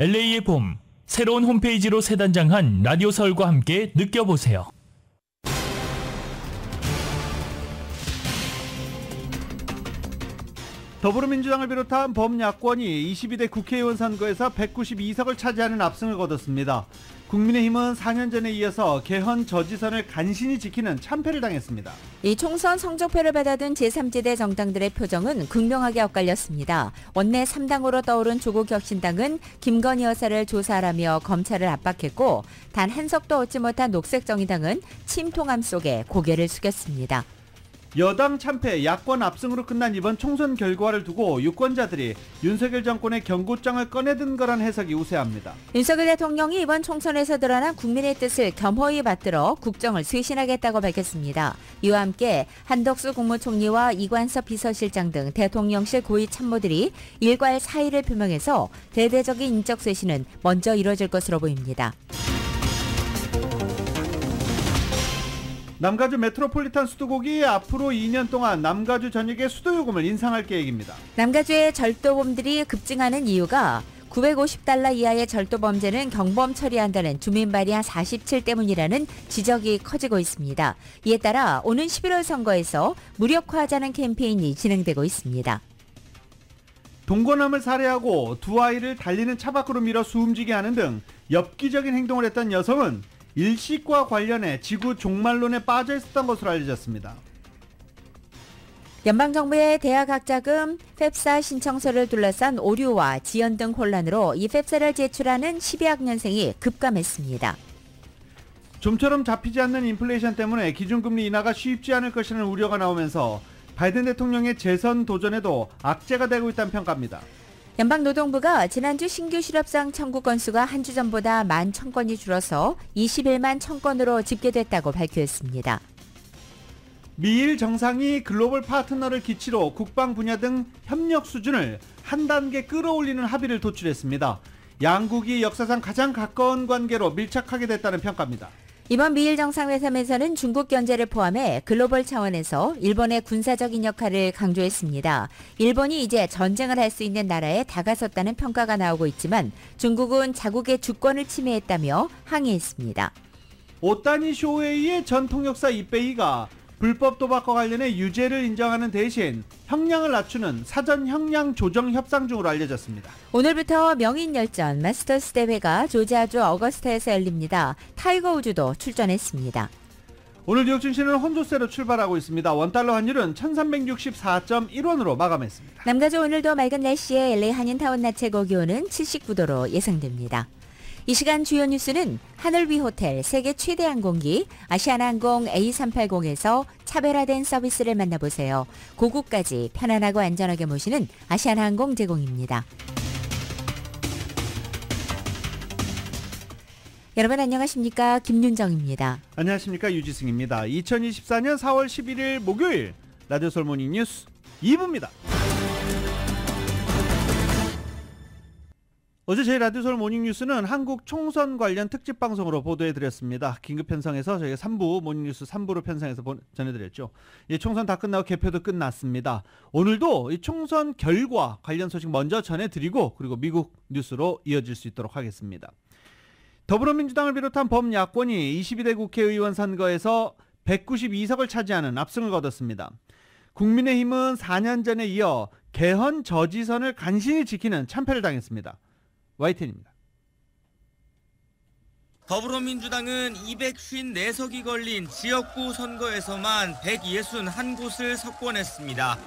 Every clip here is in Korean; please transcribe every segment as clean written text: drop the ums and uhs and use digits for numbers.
LA의 봄, 새로운 홈페이지로 새 단장한 라디오서울과 함께 느껴보세요. 더불어민주당을 비롯한 범야권이 22대 국회의원 선거에서 192석을 차지하는 압승을 거뒀습니다. 국민의힘은 4년 전에 이어서 개헌 저지선을 간신히 지키는 참패를 당했습니다. 이 총선 성적표를 받아든 제3지대 정당들의 표정은 극명하게 엇갈렸습니다. 원내 3당으로 떠오른 조국혁신당은 김건희 여사를 조사하라며 검찰을 압박했고, 단 한 석도 얻지 못한 녹색정의당은 침통함 속에 고개를 숙였습니다. 여당 참패, 야권 압승으로 끝난 이번 총선 결과를 두고 유권자들이 윤석열 정권의 경고장을 꺼내든 거란 해석이 우세합니다. 윤석열 대통령이 이번 총선에서 드러난 국민의 뜻을 겸허히 받들어 국정을 쇄신하겠다고 밝혔습니다. 이와 함께 한덕수 국무총리와 이관섭 비서실장 등 대통령실 고위 참모들이 일괄 사의를 표명해서 대대적인 인적 쇄신은 먼저 이뤄질 것으로 보입니다. 남가주 메트로폴리탄 수도국이 앞으로 2년 동안 남가주 전역의 수도요금을 인상할 계획입니다. 남가주의 절도범들이 급증하는 이유가 950달러 이하의 절도 범죄는 경범 처리한다는 주민 발의안 47 때문이라는 지적이 커지고 있습니다. 이에 따라 오는 11월 선거에서 무력화하자는 캠페인이 진행되고 있습니다. 동거남을 살해하고 두 아이를 달리는 차 밖으로 밀어 숨지게 하는 등 엽기적인 행동을 했던 여성은 일식과 관련해 지구 종말론에 빠져 있었던 것으로 알려졌습니다. 연방정부의 대학학자금 펩사 신청서를 둘러싼 오류와 지연 등 혼란으로 이 펩사를 제출하는 12학년생이 급감했습니다. 좀처럼 잡히지 않는 인플레이션 때문에 기준금리 인하가 쉽지 않을 것이라는 우려가 나오면서 바이든 대통령의 재선 도전에도 악재가 되고 있다는 평가입니다. 연방노동부가 지난주 신규 실업상 청구 건수가 한 주 전보다 11,000건이 줄어서 21만 1,000건으로 집계됐다고 발표했습니다. 미일 정상이 글로벌 파트너를 기치로 국방 분야 등 협력 수준을 한 단계 끌어올리는 합의를 도출했습니다. 양국이 역사상 가장 가까운 관계로 밀착하게 됐다는 평가입니다. 이번 미일 정상회담에서는 중국 견제를 포함해 글로벌 차원에서 일본의 군사적인 역할을 강조했습니다. 일본이 이제 전쟁을 할 수 있는 나라에 다가섰다는 평가가 나오고 있지만 중국은 자국의 주권을 침해했다며 항의했습니다. 오타니 쇼헤이의 전 통역사 이베이가 불법 도박과 관련해 유죄를 인정하는 대신 형량을 낮추는 사전 형량 조정 협상 중으로 알려졌습니다. 오늘부터 명인열전 마스터스 대회가 조지아주 어거스타에서 열립니다. 타이거 우즈도 출전했습니다. 오늘 뉴욕 증시는 혼조세로 출발하고 있습니다. 원달러 환율은 1364.1원으로 마감했습니다. 남가주 오늘도 맑은 날씨에 LA 한인타운 낮 최고 기온은 79도로 예상됩니다. 이 시간 주요 뉴스는 하늘위 호텔 세계 최대 항공기 아시아나항공 A380에서 차별화된 서비스를 만나보세요. 고국까지 편안하고 안전하게 모시는 아시아나항공 제공입니다. 여러분 안녕하십니까? 김윤정입니다. 안녕하십니까? 유지승입니다. 2024년 4월 11일 목요일 라디오 서울 모닝 뉴스 2부입니다. 어제 저희 라디오 서울 모닝뉴스는 한국 총선 관련 특집 방송으로 보도해드렸습니다. 긴급 편성해서 저희가 3부 모닝뉴스 3부로 편성해서 전해드렸죠. 이 총선 다 끝나고 개표도 끝났습니다. 오늘도 이 총선 결과 관련 소식 먼저 전해드리고 그리고 미국 뉴스로 이어질 수 있도록 하겠습니다. 더불어민주당을 비롯한 범야권이 22대 국회의원 선거에서 192석을 차지하는 압승을 거뒀습니다. 국민의힘은 4년 전에 이어 개헌 저지선을 간신히 지키는 참패를 당했습니다. YTN입니다. 더불어민주당은 254석이 걸린 지역구 선거에서만 161곳을 석권했습니다.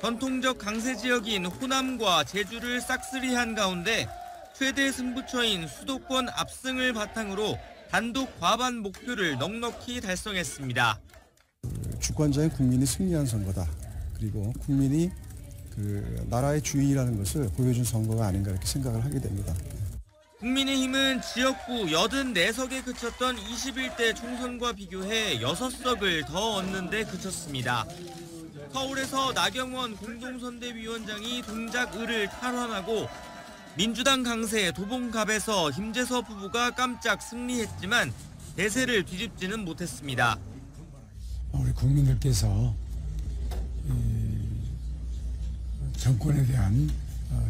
전통적 강세 지역인 호남과 제주를 싹쓸이한 가운데 최대 승부처인 수도권 압승을 바탕으로 단독 과반 목표를 넉넉히 달성했습니다. 주권자인 국민이 승리한 선거다. 그리고 국민이 나라의 주인이라는 것을 보여준 선거가 아닌가 이렇게 생각을 하게 됩니다. 국민의힘은 지역구 84석에 그쳤던 21대 총선과 비교해 6석을 더 얻는 데 그쳤습니다. 서울에서 나경원 공동선대위원장이 동작 을을 탈환하고 민주당 강세 도봉갑에서 김재섭 후보가 깜짝 승리했지만 대세를 뒤집지는 못했습니다. 우리 국민들께서 정권에 대한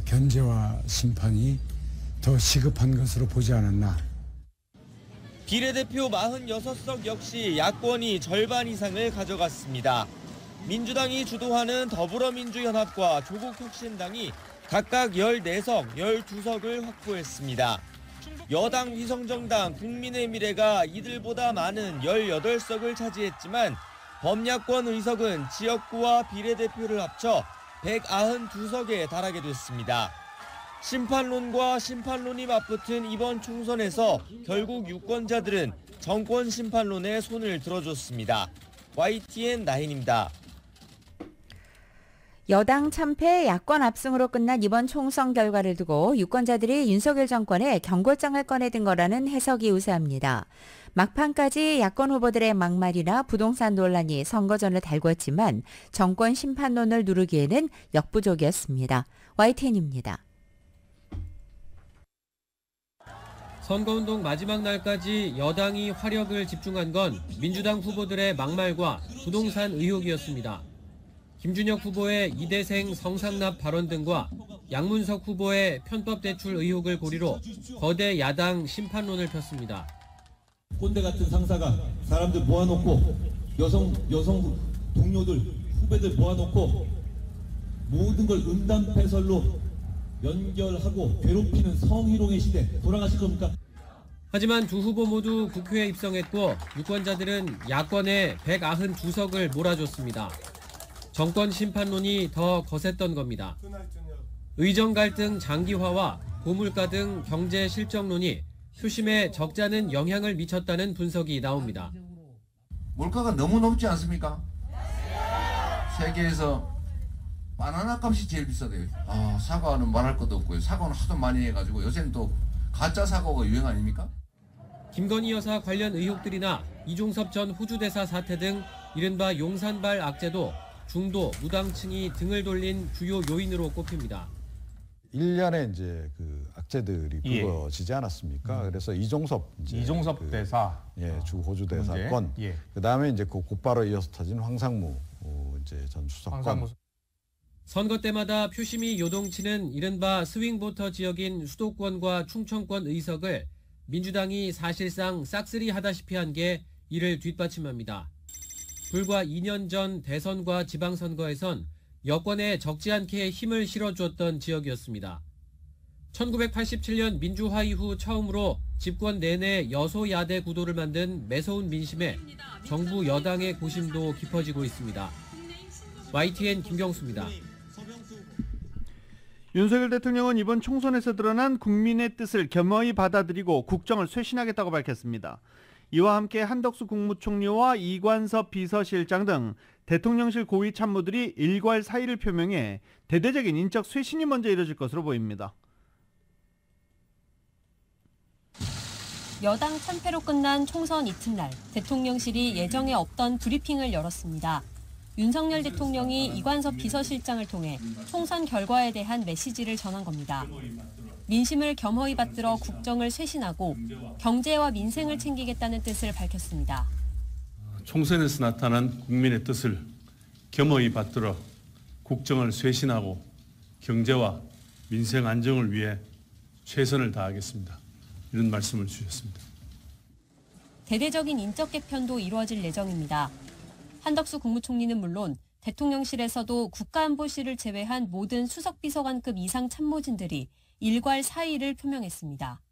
견제와 심판이 더 시급한 것으로 보지 않았나. 비례대표 46석 역시 야권이 절반 이상을 가져갔습니다. 민주당이 주도하는 더불어민주연합과 조국혁신당이 각각 14석, 12석을 확보했습니다. 여당 위성정당 국민의미래가 이들보다 많은 18석을 차지했지만 범야권 의석은 지역구와 비례대표를 합쳐 192석에 달하게 됐습니다. 심판론과 심판론이 맞붙은 이번 총선에서 결국 유권자들은 정권 심판론에 손을 들어줬습니다. YTN 나인입니다. 여당 참패 야권 압승으로 끝난 이번 총선 결과를 두고 유권자들이 윤석열 정권에 경고장을 꺼내든 거라는 해석이 우세합니다. 막판까지 야권 후보들의 막말이나 부동산 논란이 선거전을 달궜지만 정권 심판론을 누르기에는 역부족이었습니다. YTN입니다. 선거운동 마지막 날까지 여당이 화력을 집중한 건 민주당 후보들의 막말과 부동산 의혹이었습니다. 김준혁 후보의 이대생 성상납 발언 등과 양문석 후보의 편법 대출 의혹을 고리로 거대 야당 심판론을 폈습니다. 꼰대 같은 상사가 사람들 모아놓고 여성 동료들 후배들 모아놓고 모든 걸 음담패설로 연결하고 괴롭히는 성희롱의 시대 돌아가실 겁니까? 하지만 두 후보 모두 국회에 입성했고 유권자들은 야권에 192석을 몰아줬습니다. 정권 심판론이 더 거셌던 겁니다. 의정 갈등 장기화와 고물가 등 경제 실정론이 표심에 적잖은 영향을 미쳤다는 분석이 나옵니다. 물가가 너무 높지 않습니까? 세계에서 바나나 값이 제일 비싸대요. 사과는 말할 것도 없고요. 사과는 하도 많이 해가지고 요새는 또 가짜 사과가 유행 아닙니까? 김건희 여사 관련 의혹들이나 이종섭 전 호주 대사 사태 등 이른바 용산발 악재도 중도 무당층이 등을 돌린 주요 요인으로 꼽힙니다. 1년에 이제 그 악재들이 불거지지 않았습니까? 그래서 이종섭 대사, 주 호주 대사 건, 그다음에 이제 그 곧바로 이어서 터진 황상무 이제 전 수석 건. 선거 때마다 표심이 요동치는 이른바 스윙보터 지역인 수도권과 충청권 의석을 민주당이 사실상 싹쓸이하다시피 한 게 이를 뒷받침합니다. 불과 2년 전 대선과 지방선거에선 여권에 적지 않게 힘을 실어주었던 지역이었습니다. 1987년 민주화 이후 처음으로 집권 내내 여소야대 구도를 만든 매서운 민심에 정부 여당의 고심도 깊어지고 있습니다. YTN 김경수입니다. 윤석열 대통령은 이번 총선에서 드러난 국민의 뜻을 겸허히 받아들이고 국정을 쇄신하겠다고 밝혔습니다. 이와 함께 한덕수 국무총리와 이관섭 비서실장 등 대통령실 고위 참모들이 일괄 사의를 표명해 대대적인 인적 쇄신이 먼저 이뤄질 것으로 보입니다. 여당 참패로 끝난 총선 이튿날 대통령실이 예정에 없던 브리핑을 열었습니다. 윤석열 대통령이 이관섭 비서실장을 통해 총선 결과에 대한 메시지를 전한 겁니다. 민심을 겸허히 받들어 국정을 쇄신하고 경제와 민생을 챙기겠다는 뜻을 밝혔습니다. 총선에서 나타난 국민의 뜻을 겸허히 받들어 국정을 쇄신하고 경제와 민생 안정을 위해 최선을 다하겠습니다. 이런 말씀을 주셨습니다. 대대적인 인적 개편도 이루어질 예정입니다. 한덕수 국무총리는 물론 대통령실에서도 국가안보실을 제외한 모든 수석비서관급 이상 참모진들이 일괄 사의를 표명했습니다.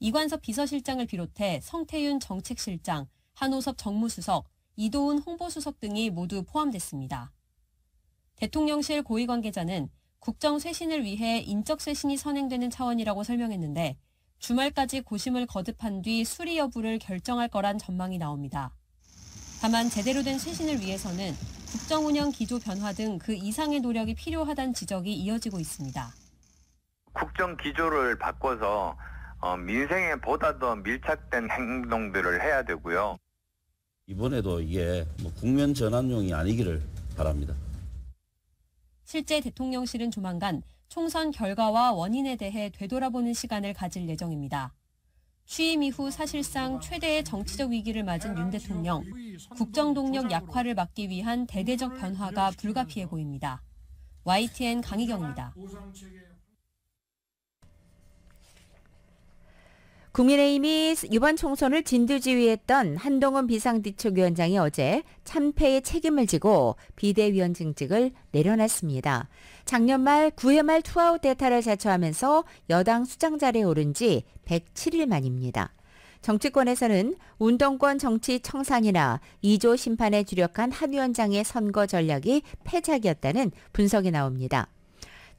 이관섭 비서실장을 비롯해 성태윤 정책실장, 한호섭 정무수석, 이도훈 홍보수석 등이 모두 포함됐습니다. 대통령실 고위 관계자는 국정 쇄신을 위해 인적 쇄신이 선행되는 차원이라고 설명했는데 주말까지 고심을 거듭한 뒤 수리 여부를 결정할 거란 전망이 나옵니다. 다만 제대로 된 쇄신을 위해서는 국정 운영 기조 변화 등 그 이상의 노력이 필요하다는 지적이 이어지고 있습니다. 국정 기조를 바꿔서 민생에 보다 더 밀착된 행동들을 해야 되고요. 이번에도 이게 국면 전환용이 아니기를 바랍니다. 실제 대통령실은 조만간 총선 결과와 원인에 대해 되돌아보는 시간을 가질 예정입니다. 취임 이후 사실상 최대의 정치적 위기를 맞은 윤 대통령, 국정 동력 약화를 막기 위한 대대적 변화가 불가피해 보입니다. YTN 강희경입니다. 국민의힘이 이번 총선을 진두지휘했던 한동훈 비상대책위원장이 어제 참패의 책임을 지고 비대위원장직을 내려놨습니다. 작년 말 9회 말 투아웃 대타를 자처하면서 여당 수장 자리에 오른 지 107일 만입니다. 정치권에서는 운동권 정치 청산이나 2조 심판에 주력한 한 위원장의 선거 전략이 패착이었다는 분석이 나옵니다.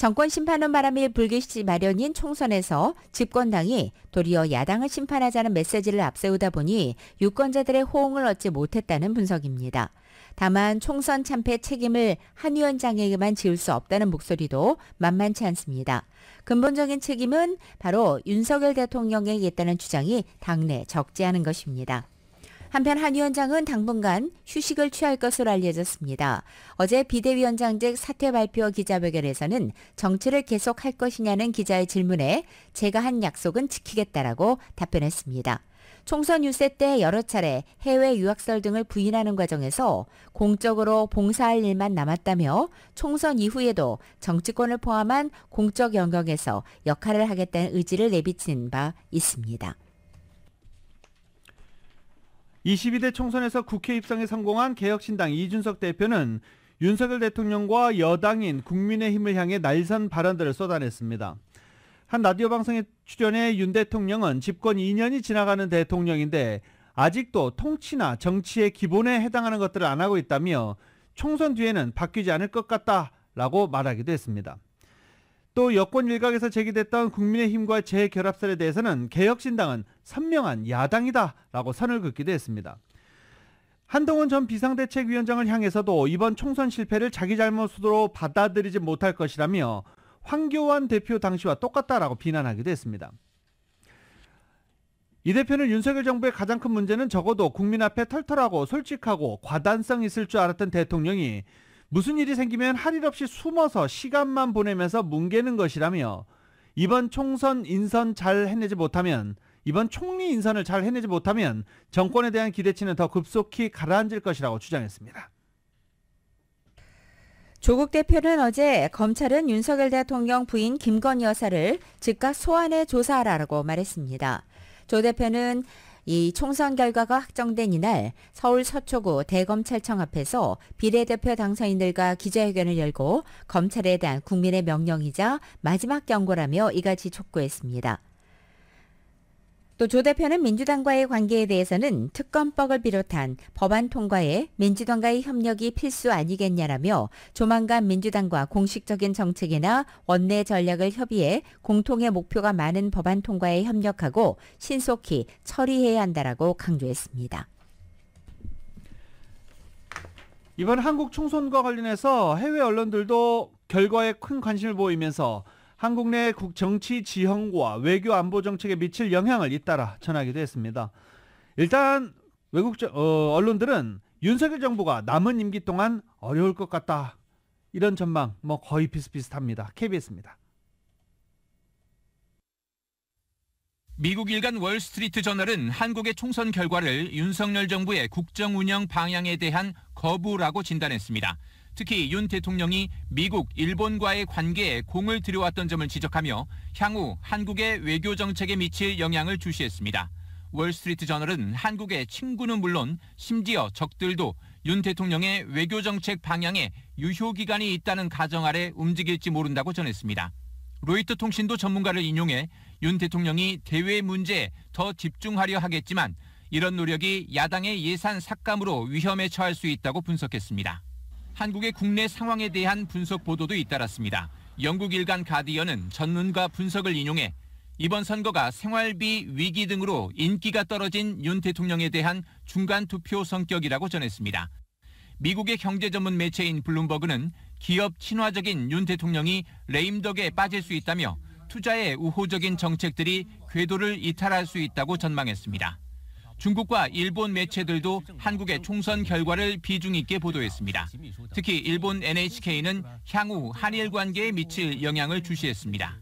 정권 심판은 바람이 불기 마련인 총선에서 집권당이 도리어 야당을 심판하자는 메시지를 앞세우다 보니 유권자들의 호응을 얻지 못했다는 분석입니다. 다만 총선 참패 책임을 한 위원장에게만 지을 수 없다는 목소리도 만만치 않습니다. 근본적인 책임은 바로 윤석열 대통령에게 있다는 주장이 당내 적지 않은 것입니다. 한편 한 위원장은 당분간 휴식을 취할 것으로 알려졌습니다. 어제 비대위원장직 사퇴 발표 기자회견에서는 정치를 계속할 것이냐는 기자의 질문에 제가 한 약속은 지키겠다라고 답변했습니다. 총선 유세 때 여러 차례 해외 유학설 등을 부인하는 과정에서 공적으로 봉사할 일만 남았다며 총선 이후에도 정치권을 포함한 공적 영역에서 역할을 하겠다는 의지를 내비친 바 있습니다. 22대 총선에서 국회 입성에 성공한 개혁신당 이준석 대표는 윤석열 대통령과 여당인 국민의힘을 향해 날선 발언들을 쏟아냈습니다. 한 라디오 방송에 출연해 윤 대통령은 집권 2년이 지나가는 대통령인데 아직도 통치나 정치의 기본에 해당하는 것들을 안 하고 있다며 총선 뒤에는 바뀌지 않을 것 같다라고 말하기도 했습니다. 또 여권 일각에서 제기됐던 국민의힘과의 재결합설에 대해서는 개혁신당은 선명한 야당이다라고 선을 긋기도 했습니다. 한동훈 전 비상대책위원장을 향해서도 이번 총선 실패를 자기 잘못으로 받아들이지 못할 것이라며 황교안 대표 당시와 똑같다라고 비난하기도 했습니다. 이 대표는 윤석열 정부의 가장 큰 문제는 적어도 국민 앞에 털털하고 솔직하고 과단성 있을 줄 알았던 대통령이 무슨 일이 생기면 할 일 없이 숨어서 시간만 보내면서 뭉개는 것이라며 이번 총선 인선 잘 해내지 못하면 이번 총리 인선을 잘 해내지 못하면 정권에 대한 기대치는 더 급속히 가라앉을 것이라고 주장했습니다. 조국 대표는 어제 검찰은 윤석열 대통령 부인 김건희 여사를 즉각 소환해 조사하라고 말했습니다. 조 대표는 이 총선 결과가 확정된 이날 서울 서초구 대검찰청 앞에서 비례대표 당선인들과 기자회견을 열고 검찰에 대한 국민의 명령이자 마지막 경고라며 이같이 촉구했습니다. 또 조 대표는 민주당과의 관계에 대해서는 특검법을 비롯한 법안 통과에 민주당과의 협력이 필수 아니겠냐라며 조만간 민주당과 공식적인 정책이나 원내 전략을 협의해 공통의 목표가 많은 법안 통과에 협력하고 신속히 처리해야 한다라고 강조했습니다. 이번 한국 총선과 관련해서 해외 언론들도 결과에 큰 관심을 보이면서 한국 내 정치 지형과 외교 안보 정책에 미칠 영향을 잇따라 전하기도 했습니다. 일단 외국 언론들은 윤석열 정부가 남은 임기 동안 어려울 것 같다. 이런 전망 거의 비슷비슷합니다. KBS입니다. 미국 일간 월스트리트 저널은 한국의 총선 결과를 윤석열 정부의 국정 운영 방향에 대한 거부라고 진단했습니다. 특히 윤 대통령이 미국, 일본과의 관계에 공을 들여왔던 점을 지적하며 향후 한국의 외교 정책에 미칠 영향을 주시했습니다. 월스트리트 저널은 한국의 친구는 물론 심지어 적들도 윤 대통령의 외교 정책 방향에 유효기간이 있다는 가정 아래 움직일지 모른다고 전했습니다. 로이터 통신도 전문가를 인용해 윤 대통령이 대외 문제에 더 집중하려 하겠지만 이런 노력이 야당의 예산 삭감으로 위험에 처할 수 있다고 분석했습니다. 한국의 국내 상황에 대한 분석 보도도 잇따랐습니다. 영국 일간 가디언은 전문가 분석을 인용해 이번 선거가 생활비 위기 등으로 인기가 떨어진 윤 대통령에 대한 중간 투표 성격이라고 전했습니다. 미국의 경제 전문 매체인 블룸버그는 기업 친화적인 윤 대통령이 레임덕에 빠질 수 있다며 투자의 우호적인 정책들이 궤도를 이탈할 수 있다고 전망했습니다. 중국과 일본 매체들도 한국의 총선 결과를 비중 있게 보도했습니다. 특히 일본 NHK는 향후 한일 관계에 미칠 영향을 주시했습니다.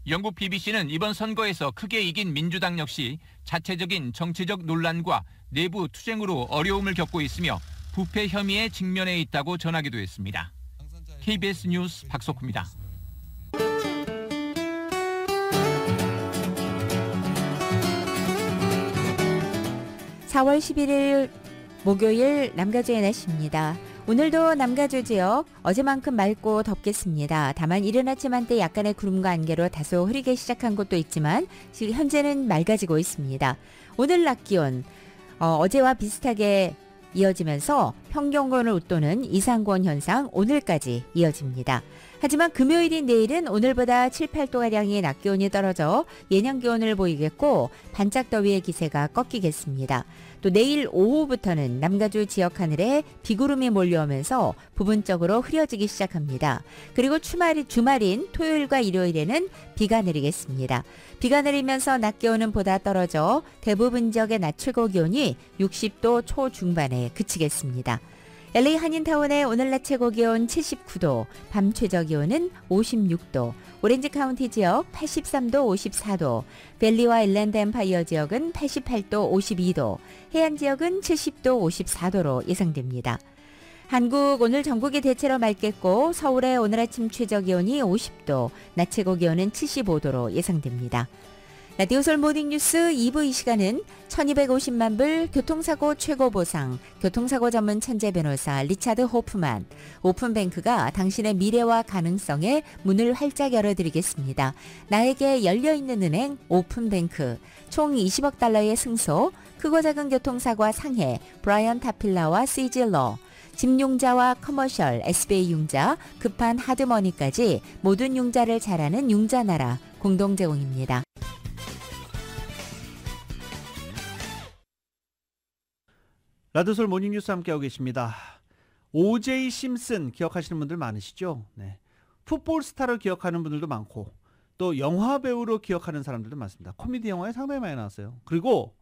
영국 BBC는 이번 선거에서 크게 이긴 민주당 역시 자체적인 정치적 논란과 내부 투쟁으로 어려움을 겪고 있으며 부패 혐의에 직면해 있다고 전하기도 했습니다. KBS 뉴스 박석호입니다. 4월 11일 목요일 남가주의 날씨입니다. 오늘도 남가주 지역 어제만큼 맑고 덥겠습니다. 다만 이른 아침 한때 약간의 구름과 안개로 다소 흐리게 시작한 곳도 있지만 지금 현재는 맑아지고 있습니다. 오늘 낮 기온 어제와 비슷하게 이어지면서 평균권을 웃도는 이상고온 현상 오늘까지 이어집니다. 하지만 금요일인 내일은 오늘보다 7, 8도가량의 낮 기온이 떨어져 예년 기온을 보이겠고 반짝 더위의 기세가 꺾이겠습니다. 또 내일 오후부터는 남가주 지역 하늘에 비구름이 몰려오면서 부분적으로 흐려지기 시작합니다. 그리고 주말인 토요일과 일요일에는 비가 내리겠습니다. 비가 내리면서 낮 기온은 보다 떨어져 대부분 지역의 낮 최고 기온이 60도 초중반에 그치겠습니다. LA 한인타운의 오늘 낮 최고 기온 79도, 밤 최저 기온은 56도, 오렌지 카운티 지역 83도, 54도, 밸리와 일랜드 엠파이어 지역은 88도, 52도, 해안 지역은 70도, 54도로 예상됩니다. 한국 오늘 전국이 대체로 맑겠고 서울의 오늘 아침 최저 기온이 50도, 낮 최고 기온은 75도로 예상됩니다. 라디오솔 모닝뉴스 2부 이 시간은 1250만 불 교통사고 최고 보상, 교통사고 전문 천재 변호사 리차드 호프만, 오픈뱅크가 당신의 미래와 가능성에 문을 활짝 열어드리겠습니다. 나에게 열려있는 은행 오픈뱅크, 총 20억 달러의 승소, 크고 작은 교통사고와 상해, 브라이언 타필라와 CG러, 집융자와 커머셜, SBA 융자, 급한 하드머니까지 모든 융자를 잘하는 융자나라 공동 제공입니다. 라디오솔 모닝뉴스 함께하고 계십니다. O.J. 심슨 기억하시는 분들 많으시죠? 네. 풋볼 스타로 기억하는 분들도 많고 또 영화 배우로 기억하는 사람들도 많습니다. 코미디 영화에 상당히 많이 나왔어요. 그리고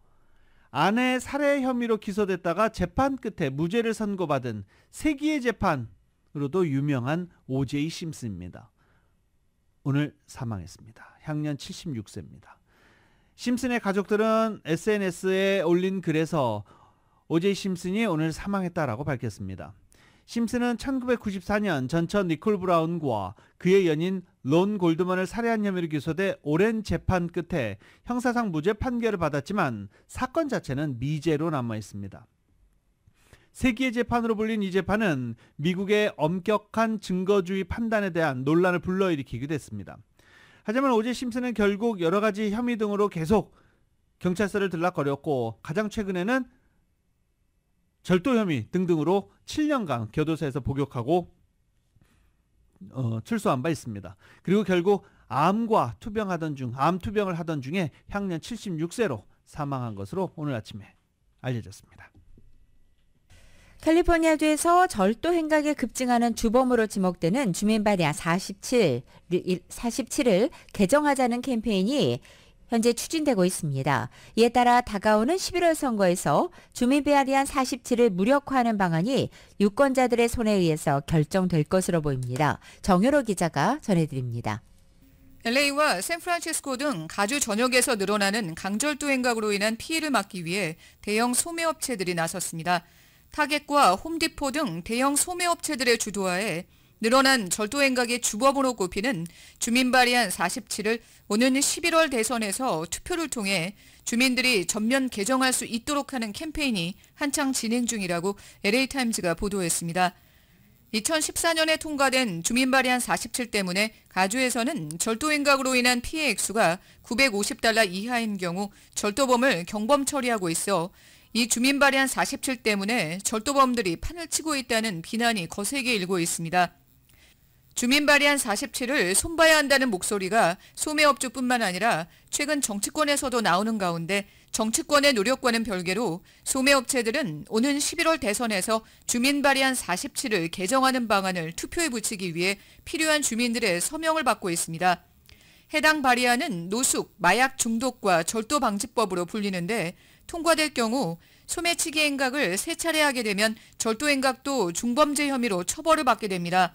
아내 살해 혐의로 기소됐다가 재판 끝에 무죄를 선고받은 세기의 재판으로도 유명한 O.J. 심슨입니다. 오늘 사망했습니다. 향년 76세입니다. 심슨의 가족들은 SNS에 올린 글에서 O.J. 심슨이 오늘 사망했다라고 밝혔습니다. 심슨은 1994년 전처 니콜 브라운과 그의 연인 론 골드먼을 살해한 혐의로 기소돼 오랜 재판 끝에 형사상 무죄 판결을 받았지만 사건 자체는 미제로 남아있습니다. 세기의 재판으로 불린 이 재판은 미국의 엄격한 증거주의 판단에 대한 논란을 불러일으키기도 했습니다. 하지만 O.J. 심슨은 결국 여러 가지 혐의 등으로 계속 경찰서를 들락거렸고 가장 최근에는 절도 혐의 등등으로 7년간 교도소에서 복역하고 출소한 바 있습니다. 그리고 결국 암 투병을 하던 중에 향년 76세로 사망한 것으로 오늘 아침에 알려졌습니다. 캘리포니아주에서 절도 행각에 급증하는 주범으로 지목되는 주민 발의안 47을 개정하자는 캠페인이 현재 추진되고 있습니다. 이에 따라 다가오는 11월 선거에서 주민 발의안 47을 무력화하는 방안이 유권자들의 손에 의해서 결정될 것으로 보입니다. 정효로 기자가 전해드립니다. LA와 샌프란시스코 등 가주 전역에서 늘어나는 강절도 행각으로 인한 피해를 막기 위해 대형 소매업체들이 나섰습니다. 타겟과 홈디포 등 대형 소매업체들의 주도하에 늘어난 절도 행각의 주범으로 꼽히는 주민 발의안 47을 오는 11월 대선에서 투표를 통해 주민들이 전면 개정할 수 있도록 하는 캠페인이 한창 진행 중이라고 LA타임즈가 보도했습니다. 2014년에 통과된 주민 발의안 47 때문에 가주에서는 절도 행각으로 인한 피해 액수가 $950 이하인 경우 절도범을 경범 처리하고 있어 이 주민 발의안 47 때문에 절도범들이 판을 치고 있다는 비난이 거세게 일고 있습니다. 주민 발의안 47을 손봐야 한다는 목소리가 소매업주뿐만 아니라 최근 정치권에서도 나오는 가운데 정치권의 노력과는 별개로 소매업체들은 오는 11월 대선에서 주민 발의안 47을 개정하는 방안을 투표에 붙이기 위해 필요한 주민들의 서명을 받고 있습니다. 해당 발의안은 노숙, 마약 중독과 절도 방지법으로 불리는데 통과될 경우 소매치기 행각을 3차례 하게 되면 절도 행각도 중범죄 혐의로 처벌을 받게 됩니다.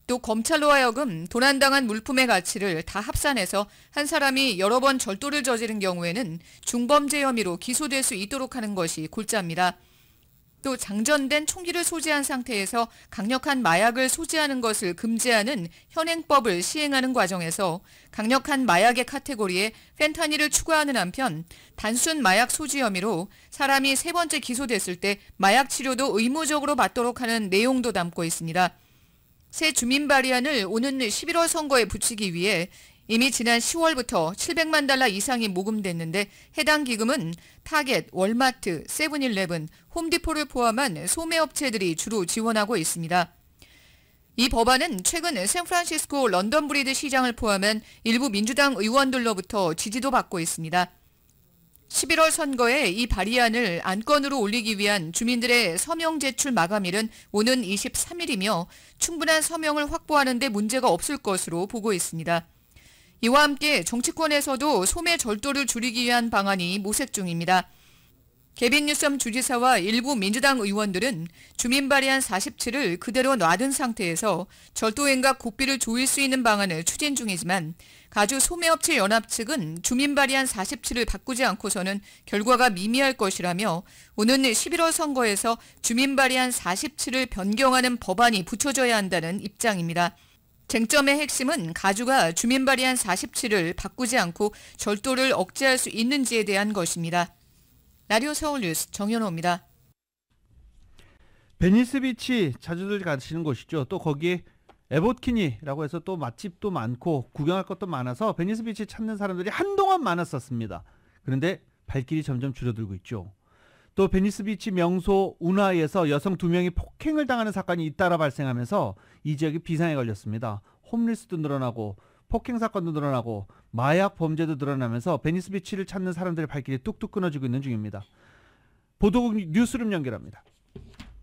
또 검찰로 하여금 도난당한 물품의 가치를 다 합산해서 한 사람이 여러 번 절도를 저지른 경우에는 중범죄 혐의로 기소될 수 있도록 하는 것이 골자입니다. 또 장전된 총기를 소지한 상태에서 강력한 마약을 소지하는 것을 금지하는 현행법을 시행하는 과정에서 강력한 마약의 카테고리에 펜타닐을 추가하는 한편 단순 마약 소지 혐의로 사람이 3번째 기소됐을 때 마약 치료도 의무적으로 받도록 하는 내용도 담고 있습니다. 새 주민 발의안을 오는 11월 선거에 붙이기 위해 이미 지난 10월부터 700만 달러 이상이 모금됐는데 해당 기금은 타겟, 월마트, 세븐일레븐, 홈디포를 포함한 소매업체들이 주로 지원하고 있습니다. 이 법안은 최근 샌프란시스코 런던 브리드 시장을 포함한 일부 민주당 의원들로부터 지지도 받고 있습니다. 11월 선거에 이 발의안을 안건으로 올리기 위한 주민들의 서명 제출 마감일은 오는 23일이며 충분한 서명을 확보하는 데 문제가 없을 것으로 보고 있습니다. 이와 함께 정치권에서도 소매 절도를 줄이기 위한 방안이 모색 중입니다. 개빈 뉴섬 주지사와 일부 민주당 의원들은 주민 발의안 47을 그대로 놔둔 상태에서 절도 행각 고삐를 조일 수 있는 방안을 추진 중이지만 가주 소매업체 연합 측은 주민 발의안 47을 바꾸지 않고서는 결과가 미미할 것이라며 오는 11월 선거에서 주민 발의안 47을 변경하는 법안이 붙여져야 한다는 입장입니다. 쟁점의 핵심은 가주가 주민 발의안 47을 바꾸지 않고 절도를 억제할 수 있는지에 대한 것입니다. 라디오 서울 뉴스 정현호입니다. 베니스 비치 자주들 가시는 곳이죠. 또 거기에 에봇키니라고 해서 또 맛집도 많고 구경할 것도 많아서 베니스 비치 찾는 사람들이 한동안 많았었습니다. 그런데 발길이 점점 줄어들고 있죠. 또 베니스 비치 명소 우나이에서 여성 2명이 폭행을 당하는 사건이 잇따라 발생하면서 이 지역이 비상에 걸렸습니다. 홈리스도 늘어나고 폭행 사건도 늘어나고 마약 범죄도 늘어나면서 베니스 비치를 찾는 사람들의 발길이 뚝뚝 끊어지고 있는 중입니다. 보도국 뉴스룸 연결합니다.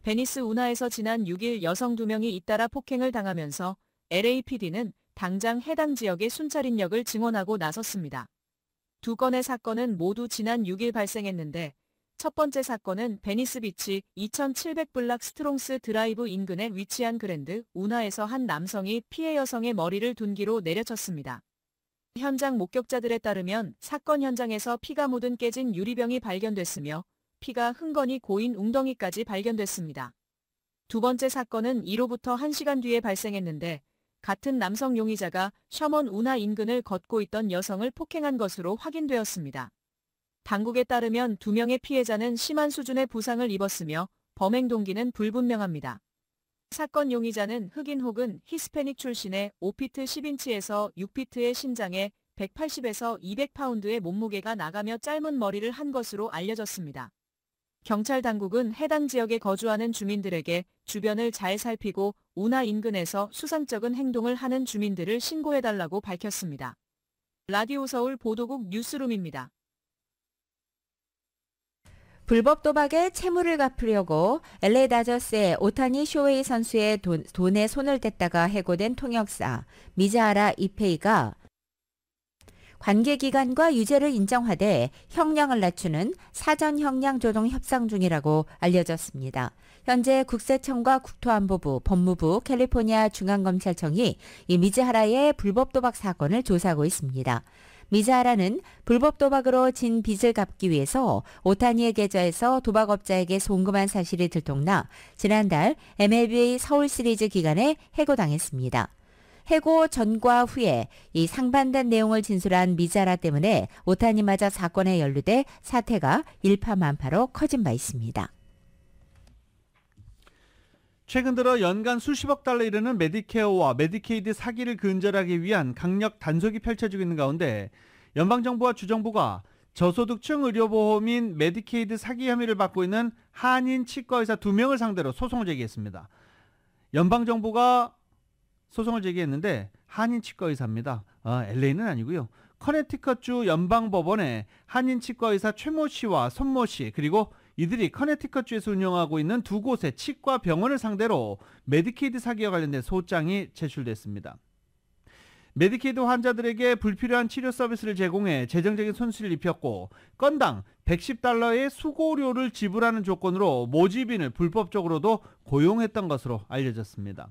베니스 우나에서 지난 6일 여성 2명이 잇따라 폭행을 당하면서 LAPD는 당장 해당 지역의 순찰 인력을 증원하고 나섰습니다. 2건의 사건은 모두 지난 6일 발생했는데 첫 번째 사건은 베니스 비치 2700블락 스트롱스 드라이브 인근에 위치한 그랜드 우나에서 한 남성이 피해 여성의 머리를 둔기로 내려쳤습니다. 현장 목격자들에 따르면 사건 현장에서 피가 묻은 깨진 유리병이 발견됐으며 피가 흥건히 고인 웅덩이까지 발견됐습니다. 두 번째 사건은 이로부터 1시간 뒤에 발생했는데 같은 남성 용의자가 셔먼 우나 인근을 걷고 있던 여성을 폭행한 것으로 확인되었습니다. 당국에 따르면 2명의 피해자는 심한 수준의 부상을 입었으며 범행 동기는 불분명합니다. 사건 용의자는 흑인 혹은 히스패닉 출신의 5피트 10인치에서 6피트의 신장에 180에서 200파운드의 몸무게가 나가며 짧은 머리를 한 것으로 알려졌습니다. 경찰 당국은 해당 지역에 거주하는 주민들에게 주변을 잘 살피고 우나 인근에서 수상쩍은 행동을 하는 주민들을 신고해달라고 밝혔습니다. 라디오 서울 보도국 뉴스룸입니다. 불법 도박에 채무를 갚으려고 LA 다저스의 오타니 쇼헤이 선수의 돈에 손을 댔다가 해고된 통역사 미자하라 이페이가 관계기관과 유죄를 인정하되 형량을 낮추는 사전 형량 조정 협상 중이라고 알려졌습니다. 현재 국세청과 국토안보부, 법무부, 캘리포니아 중앙검찰청이 이 미즈하라의 불법 도박 사건을 조사하고 있습니다. 미즈하라는 불법 도박으로 진 빚을 갚기 위해서 오타니의 계좌에서 도박업자에게 송금한 사실이 들통나 지난달 MLB 서울 시리즈 기간에 해고당했습니다. 해고 전과 후에 이 상반된 내용을 진술한 미자라 때문에 오타니마저 사건에 연루돼 사태가 일파만파로 커진 바 있습니다. 최근 들어 연간 수십억 달러 이르는 메디케어와 메디케이드 사기를 근절하기 위한 강력 단속이 펼쳐지고 있는 가운데 연방정부와 주정부가 저소득층 의료보험인 메디케이드 사기 혐의를 받고 있는 한인 치과의사 2명을 상대로 소송을 제기했습니다. 연방정부가 소송을 제기했는데 한인 치과의사입니다. LA는 아니고요. 커네티컷주 연방법원에 한인 치과의사 최모 씨와 손모 씨 그리고 이들이 커네티컷주에서 운영하고 있는 2곳의 치과 병원을 상대로 메디케이드 사기와 관련된 소장이 제출됐습니다. 메디케이드 환자들에게 불필요한 치료 서비스를 제공해 재정적인 손실을 입혔고 건당 110달러의 수고료를 지불하는 조건으로 모집인을 불법적으로도 고용했던 것으로 알려졌습니다.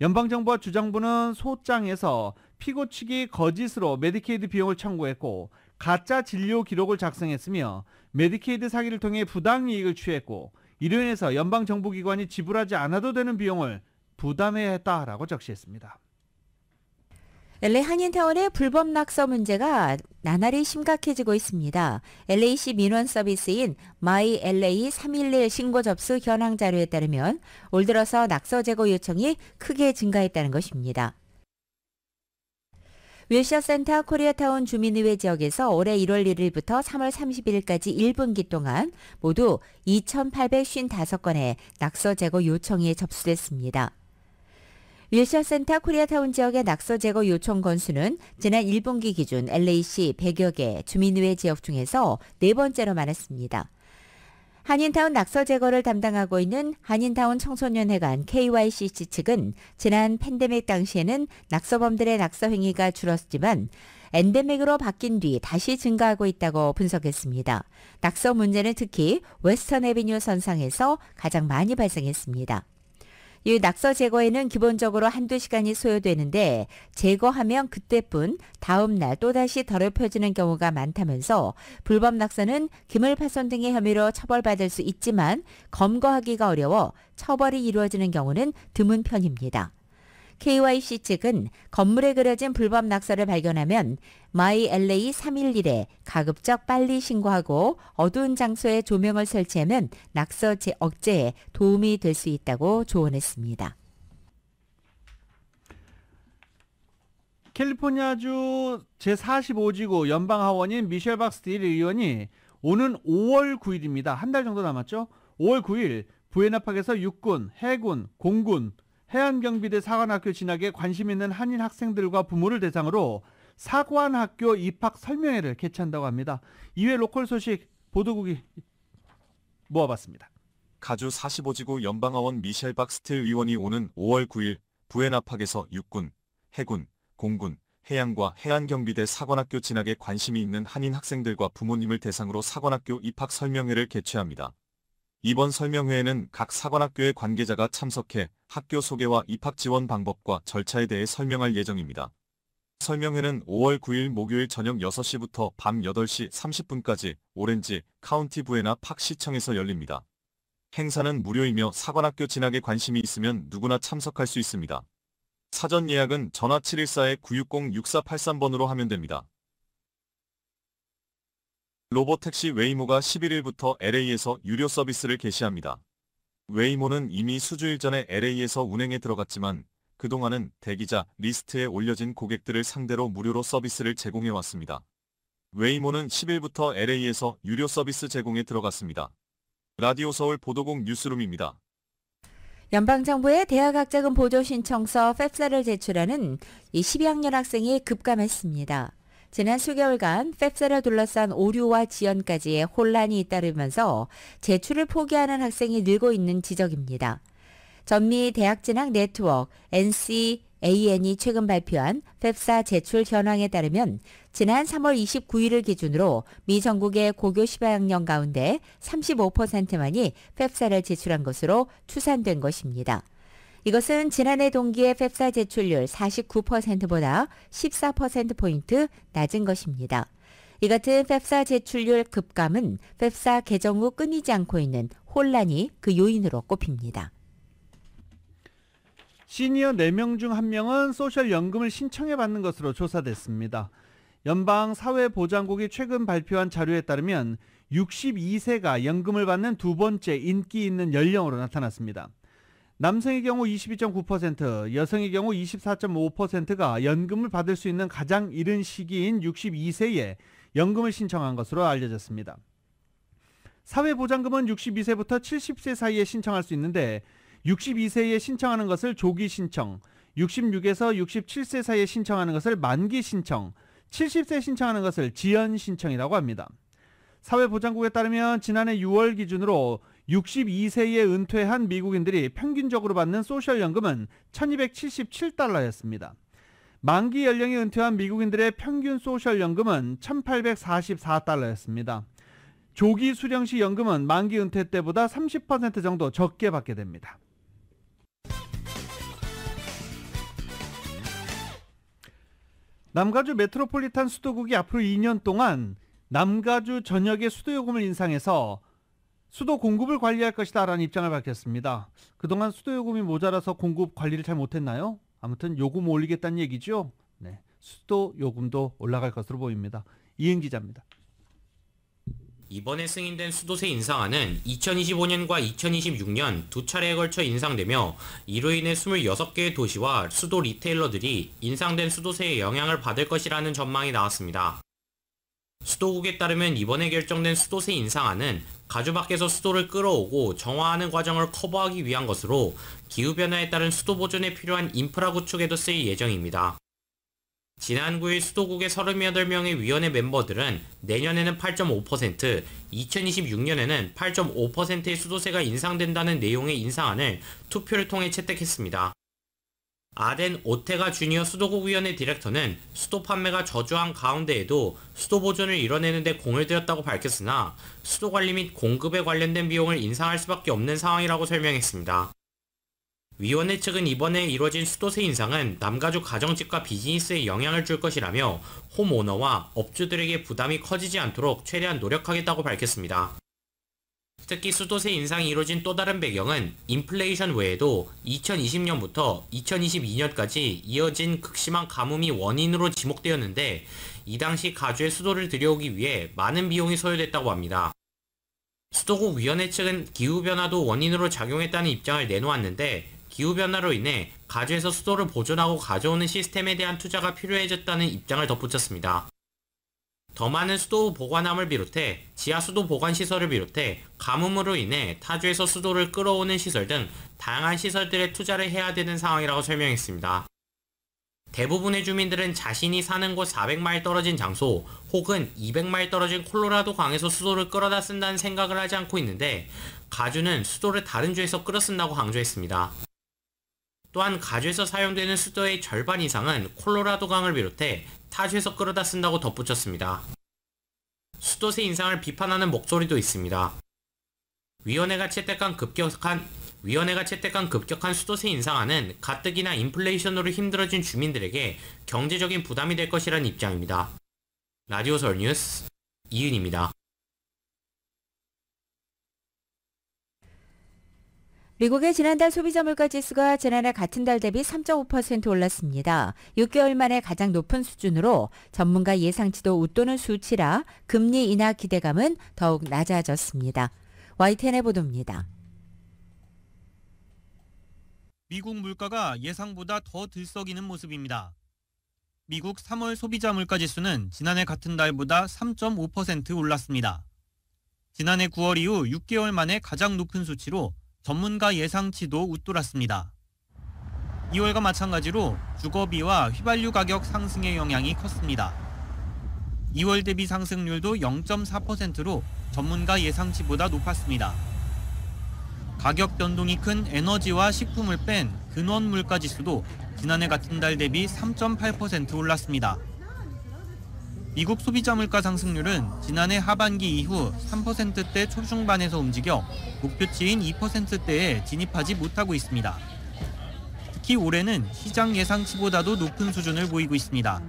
연방정부와 주정부는 소장에서 피고 측이 거짓으로 메디케이드 비용을 청구했고 가짜 진료 기록을 작성했으며 메디케이드 사기를 통해 부당이익을 취했고 이로 인해서 연방정부기관이 지불하지 않아도 되는 비용을 부담해야 했다라고 적시했습니다. LA 한인타운의 불법 낙서 문제가 나날이 심각해지고 있습니다. LA시 민원 서비스인 My LA 311 신고 접수 현황 자료에 따르면 올 들어서 낙서 제거 요청이 크게 증가했다는 것입니다. 윌셔센터 코리아타운 주민의회 지역에서 올해 1월 1일부터 3월 30일까지 1분기 동안 모두 2,855건의 낙서 제거 요청이 접수됐습니다. 윌셔센터 코리아타운 지역의 낙서 제거 요청 건수는 지난 1분기 기준 LA시 100여 개 주민의회 지역 중에서 네 번째로 많았습니다. 한인타운 낙서 제거를 담당하고 있는 한인타운 청소년회관 KYCC 측은 지난 팬데믹 당시에는 낙서범들의 낙서 행위가 줄었지만 엔데믹으로 바뀐 뒤 다시 증가하고 있다고 분석했습니다. 낙서 문제는 특히 웨스턴 애비뉴 선상에서 가장 많이 발생했습니다. 이 낙서 제거에는 기본적으로 한두 시간이 소요되는데 제거하면 그때뿐 다음 날 또다시 더럽혀지는 경우가 많다면서 불법 낙서는 기물파손 등의 혐의로 처벌받을 수 있지만 검거하기가 어려워 처벌이 이루어지는 경우는 드문 편입니다. KYC 측은 건물에 그려진 불법 낙서를 발견하면 My LA 311에 가급적 빨리 신고하고 어두운 장소에 조명을 설치하면 낙서 억제에 도움이 될 수 있다고 조언했습니다. 캘리포니아주 제45지구 연방하원인 미셸 박스틸 의원이 오는 5월 9일입니다. 한 달 정도 남았죠. 5월 9일 부에나팍에서 육군, 해군, 공군, 해안경비대 사관학교 진학에 관심 있는 한인 학생들과 부모를 대상으로 사관학교 입학 설명회를 개최한다고 합니다. 이외 로컬 소식 보도국이 모아봤습니다. 가주 45지구 연방하원 미셸 박스틸 의원이 오는 5월 9일 부에나팍에서 육군, 해군, 공군, 해양과 해안경비대 사관학교 진학에 관심이 있는 한인 학생들과 부모님을 대상으로 사관학교 입학 설명회를 개최합니다. 이번 설명회에는 각 사관학교의 관계자가 참석해 학교 소개와 입학 지원 방법과 절차에 대해 설명할 예정입니다. 설명회는 5월 9일 목요일 저녁 6시부터 밤 8시 30분까지 오렌지 카운티 부에나팍 시청에서 열립니다. 행사는 무료이며 사관학교 진학에 관심이 있으면 누구나 참석할 수 있습니다. 사전 예약은 전화 714-960-6483번으로 하면 됩니다. 로보택시 웨이모가 11일부터 LA에서 유료 서비스를 개시합니다. 웨이모는 이미 수주일 전에 LA에서 운행에 들어갔지만 그동안은 대기자 리스트에 올려진 고객들을 상대로 무료로 서비스를 제공해왔습니다. 웨이모는 10일부터 LA에서 유료 서비스 제공에 들어갔습니다. 라디오 서울 보도국 뉴스룸입니다. 연방정부의 대학학자금 보조 신청서 팹사를 제출하는 12학년 학생이 급감했습니다. 지난 수개월간 팹사를 둘러싼 오류와 지연까지의 혼란이 잇따르면서 제출을 포기하는 학생이 늘고 있는 지적입니다. 전미 대학진학 네트워크 NCAN이 최근 발표한 팹사 제출 현황에 따르면 지난 3월 29일을 기준으로 미 전국의 고교 10학년 가운데 35%만이 팹사를 제출한 것으로 추산된 것입니다. 이것은 지난해 동기의 팹사 제출률 49%보다 14%포인트 낮은 것입니다. 이 같은 팹사 제출률 급감은 팹사 개정 후 끊이지 않고 있는 혼란이 그 요인으로 꼽힙니다. 시니어 4명 중 1명은 소셜연금을 신청해 받는 것으로 조사됐습니다. 연방사회보장국이 최근 발표한 자료에 따르면 62세가 연금을 받는 두 번째 인기 있는 연령으로 나타났습니다. 남성의 경우 22.9%, 여성의 경우 24.5%가 연금을 받을 수 있는 가장 이른 시기인 62세에 연금을 신청한 것으로 알려졌습니다. 사회보장금은 62세부터 70세 사이에 신청할 수 있는데 62세에 신청하는 것을 조기 신청, 66에서 67세 사이에 신청하는 것을 만기 신청, 70세 신청하는 것을 지연 신청이라고 합니다. 사회보장국에 따르면 지난해 6월 기준으로 62세에 은퇴한 미국인들이 평균적으로 받는 소셜연금은 $1277였습니다. 만기 연령에 은퇴한 미국인들의 평균 소셜연금은 $1844였습니다. 조기 수령 시 연금은 만기 은퇴 때보다 30% 정도 적게 받게 됩니다. 남가주 메트로폴리탄 수도국이 앞으로 2년 동안 남가주 전역의 수도요금을 인상해서 수도 공급을 관리할 것이다라는 입장을 밝혔습니다. 그동안 수도 요금이 모자라서 공급 관리를 잘 못했나요? 아무튼 요금 올리겠다는 얘기죠. 네, 수도 요금도 올라갈 것으로 보입니다. 이행 기자입니다. 이번에 승인된 수도세 인상안은 2025년과 2026년 두 차례에 걸쳐 인상되며 이로 인해 26개의 도시와 수도 리테일러들이 인상된 수도세의 영향을 받을 것이라는 전망이 나왔습니다. 수도국에 따르면 이번에 결정된 수도세 인상안은 가주 밖에서 수도를 끌어오고 정화하는 과정을 커버하기 위한 것으로 기후변화에 따른 수도 보존에 필요한 인프라 구축에도 쓰일 예정입니다. 지난 9일 수도국의 38명의 위원회 멤버들은 내년에는 8.5%, 2026년에는 8.5%의 수도세가 인상된다는 내용의 인상안을 투표를 통해 채택했습니다. 아덴 오테가 주니어 수도국위원회 디렉터는 수도 판매가 저조한 가운데에도 수도 보존을 이뤄내는 데 공을 들였다고 밝혔으나 수도 관리 및 공급에 관련된 비용을 인상할 수밖에 없는 상황이라고 설명했습니다. 위원회 측은 이번에 이뤄진 수도세 인상은 남가주 가정집과 비즈니스에 영향을 줄 것이라며 홈오너와 업주들에게 부담이 커지지 않도록 최대한 노력하겠다고 밝혔습니다. 특히 수도세 인상이 이뤄진 또 다른 배경은 인플레이션 외에도 2020년부터 2022년까지 이어진 극심한 가뭄이 원인으로 지목되었는데 이 당시 가주에 수도를 들여오기 위해 많은 비용이 소요됐다고 합니다. 수도국 위원회 측은 기후변화도 원인으로 작용했다는 입장을 내놓았는데 기후변화로 인해 가주에서 수도를 보존하고 가져오는 시스템에 대한 투자가 필요해졌다는 입장을 덧붙였습니다. 더 많은 수도 보관함을 비롯해 지하수도 보관시설을 비롯해 가뭄으로 인해 타주에서 수도를 끌어오는 시설 등 다양한 시설들에 투자를 해야 되는 상황이라고 설명했습니다. 대부분의 주민들은 자신이 사는 곳 400마일 떨어진 장소 혹은 200마일 떨어진 콜로라도 강에서 수도를 끌어다 쓴다는 생각을 하지 않고 있는데 가주는 수도를 다른 주에서 끌어 쓴다고 강조했습니다. 또한 가주에서 사용되는 수도의 절반 이상은 콜로라도 강을 비롯해 타주에서 끌어다 쓴다고 덧붙였습니다. 수도세 인상을 비판하는 목소리도 있습니다. 위원회가 채택한 급격한 수도세 인상안은 가뜩이나 인플레이션으로 힘들어진 주민들에게 경제적인 부담이 될 것이라는 입장입니다. 라디오 서울 뉴스 이은입니다. 미국의 지난달 소비자 물가지수가 지난해 같은 달 대비 3.5% 올랐습니다. 6개월 만에 가장 높은 수준으로 전문가 예상치도 웃도는 수치라 금리 인하 기대감은 더욱 낮아졌습니다. YTN의 보도입니다. 미국 물가가 예상보다 더 들썩이는 모습입니다. 미국 3월 소비자 물가지수는 지난해 같은 달보다 3.5% 올랐습니다. 지난해 9월 이후 6개월 만에 가장 높은 수치로 전문가 예상치도 웃돌았습니다. 2월과 마찬가지로 주거비와 휘발유 가격 상승의 영향이 컸습니다. 2월 대비 상승률도 0.4%로 전문가 예상치보다 높았습니다. 가격 변동이 큰 에너지와 식품을 뺀 근원 물가지수도 지난해 같은 달 대비 3.8% 올랐습니다. 미국 소비자 물가 상승률은 지난해 하반기 이후 3%대 초중반에서 움직여 목표치인 2%대에 진입하지 못하고 있습니다. 특히 올해는 시장 예상치보다도 높은 수준을 보이고 있습니다.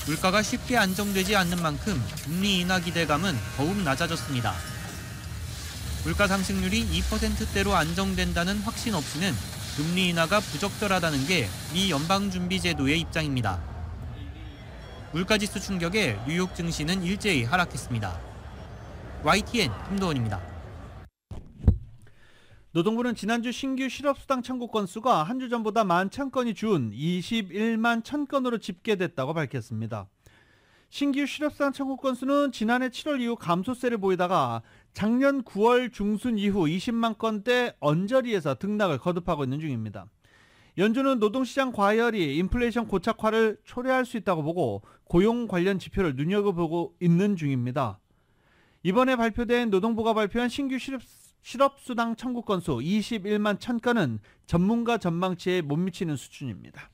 물가가 쉽게 안정되지 않는 만큼 금리 인하 기대감은 더욱 낮아졌습니다. 물가 상승률이 2%대로 안정된다는 확신 없이는 금리 인하가 부적절하다는 게 미 연방준비제도의 입장입니다. 물가지수 충격에 뉴욕 증시는 일제히 하락했습니다. YTN 김도원입니다. 노동부는 지난주 신규 실업수당 청구 건수가 한 주 전보다 11,000건이 준 21만 1,000건으로 집계됐다고 밝혔습니다. 신규 실업수당 청구 건수는 지난해 7월 이후 감소세를 보이다가 작년 9월 중순 이후 20만 건대 언저리에서 등락을 거듭하고 있는 중입니다. 연준은 노동시장 과열이 인플레이션 고착화를 초래할 수 있다고 보고 고용 관련 지표를 눈여겨보고 있는 중입니다. 이번에 발표된 노동부가 발표한 신규 실업수당 청구 건수 21만 1,000건은 전문가 전망치에 못 미치는 수준입니다.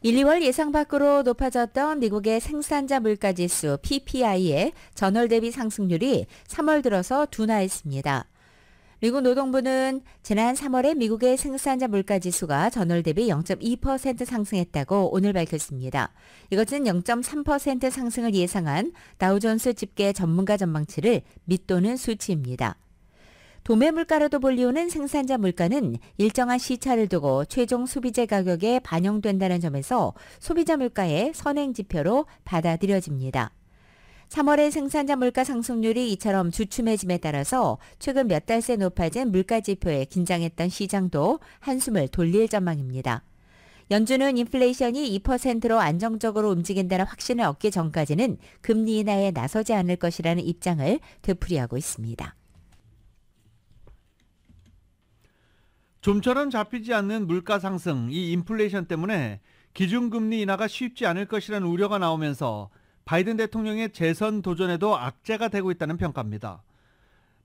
1, 2월 예상 밖으로 높아졌던 미국의 생산자 물가지수 PPI의 전월 대비 상승률이 3월 들어서 둔화했습니다. 미국 노동부는 지난 3월에 미국의 생산자 물가지수가 전월 대비 0.2% 상승했다고 오늘 밝혔습니다. 이것은 0.3% 상승을 예상한 다우존스 집계 전문가 전망치를 밑도는 수치입니다. 도매 물가로도 불리우는 생산자 물가는 일정한 시차를 두고 최종 소비재 가격에 반영된다는 점에서 소비자 물가의 선행 지표로 받아들여집니다. 3월의 생산자 물가 상승률이 이처럼 주춤해짐에 따라서 최근 몇 달 새 높아진 물가 지표에 긴장했던 시장도 한숨을 돌릴 전망입니다. 연준은 인플레이션이 2%로 안정적으로 움직인다는 확신을 얻기 전까지는 금리 인하에 나서지 않을 것이라는 입장을 되풀이하고 있습니다. 좀처럼 잡히지 않는 물가 상승, 이 인플레이션 때문에 기준금리 인하가 쉽지 않을 것이라는 우려가 나오면서 바이든 대통령의 재선 도전에도 악재가 되고 있다는 평가입니다.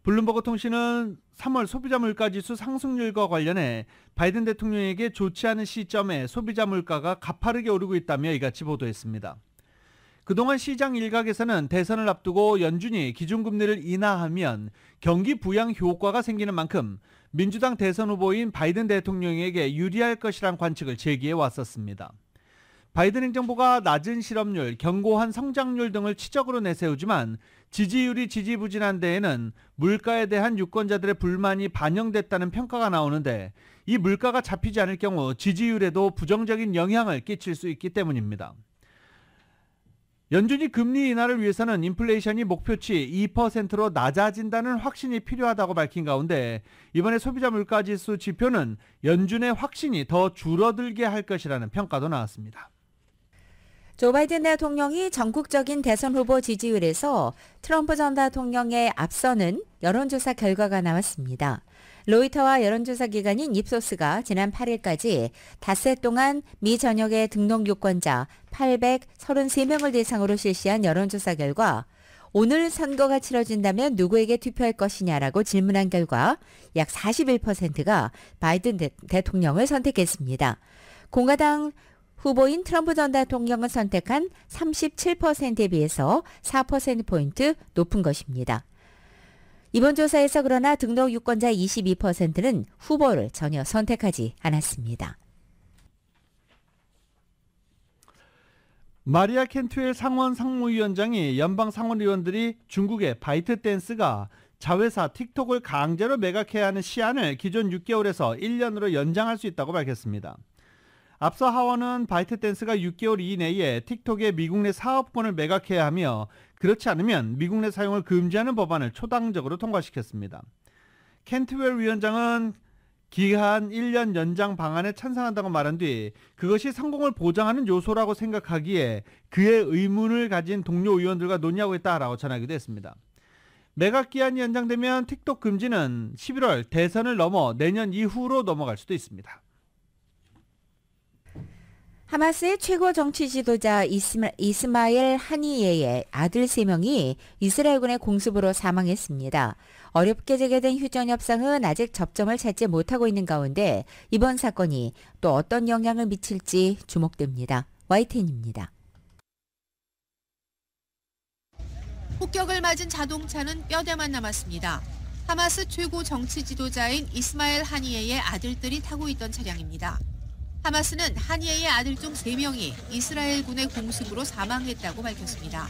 블룸버그 통신은 3월 소비자 물가지수 상승률과 관련해 바이든 대통령에게 좋지 않은 시점에 소비자 물가가 가파르게 오르고 있다며 이같이 보도했습니다. 그동안 시장 일각에서는 대선을 앞두고 연준이 기준금리를 인하하면 경기 부양 효과가 생기는 만큼 민주당 대선 후보인 바이든 대통령에게 유리할 것이란 관측을 제기해 왔었습니다. 바이든 행정부가 낮은 실업률, 견고한 성장률 등을 치적으로 내세우지만 지지율이 지지부진한 데에는 물가에 대한 유권자들의 불만이 반영됐다는 평가가 나오는데 이 물가가 잡히지 않을 경우 지지율에도 부정적인 영향을 끼칠 수 있기 때문입니다. 연준이 금리 인하를 위해서는 인플레이션이 목표치 2%로 낮아진다는 확신이 필요하다고 밝힌 가운데 이번에 소비자 물가지수 지표는 연준의 확신이 더 줄어들게 할 것이라는 평가도 나왔습니다. 조 바이든 대통령이 전국적인 대선 후보 지지율에서 트럼프 전 대통령에 앞서는 여론조사 결과가 나왔습니다. 로이터와 여론조사 기관인 입소스가 지난 8일까지 닷새 동안 미 전역의 등록 유권자 833명을 대상으로 실시한 여론조사 결과 오늘 선거가 치러진다면 누구에게 투표할 것이냐라고 질문한 결과 약 41%가 바이든 대통령을 선택했습니다. 공화당 후보인 트럼프 전 대통령을 선택한 37%에 비해서 4%포인트 높은 것입니다. 이번 조사에서 그러나 등록 유권자 22%는 후보를 전혀 선택하지 않았습니다. 마리아 켄트웰 상원 상무위원장이 연방 상원의원들이 중국의 바이트댄스가 자회사 틱톡을 강제로 매각해야 하는 시한을 기존 6개월에서 1년으로 연장할 수 있다고 밝혔습니다. 앞서 하원은 바이트댄스가 6개월 이내에 틱톡의 미국 내 사업권을 매각해야 하며 그렇지 않으면 미국 내 사용을 금지하는 법안을 초당적으로 통과시켰습니다. 켄트웰 위원장은 기한 1년 연장 방안에 찬성한다고 말한 뒤 그것이 성공을 보장하는 요소라고 생각하기에 그의 의문을 가진 동료 의원들과 논의하고 있다라고 전하기도 했습니다. 매각 기한이 연장되면 틱톡 금지는 11월 대선을 넘어 내년 이후로 넘어갈 수도 있습니다. 하마스의 최고 정치 지도자 이스마일 하니예의 아들 3명이 이스라엘군의 공습으로 사망했습니다. 어렵게 재개된 휴전 협상은 아직 접점을 찾지 못하고 있는 가운데 이번 사건이 또 어떤 영향을 미칠지 주목됩니다. YTN입니다. 폭격을 맞은 자동차는 뼈대만 남았습니다. 하마스 최고 정치 지도자인 이스마일 하니예의 아들들이 타고 있던 차량입니다. 하마스는 하니예의 아들 중 3명이 이스라엘군의 공습으로 사망했다고 밝혔습니다.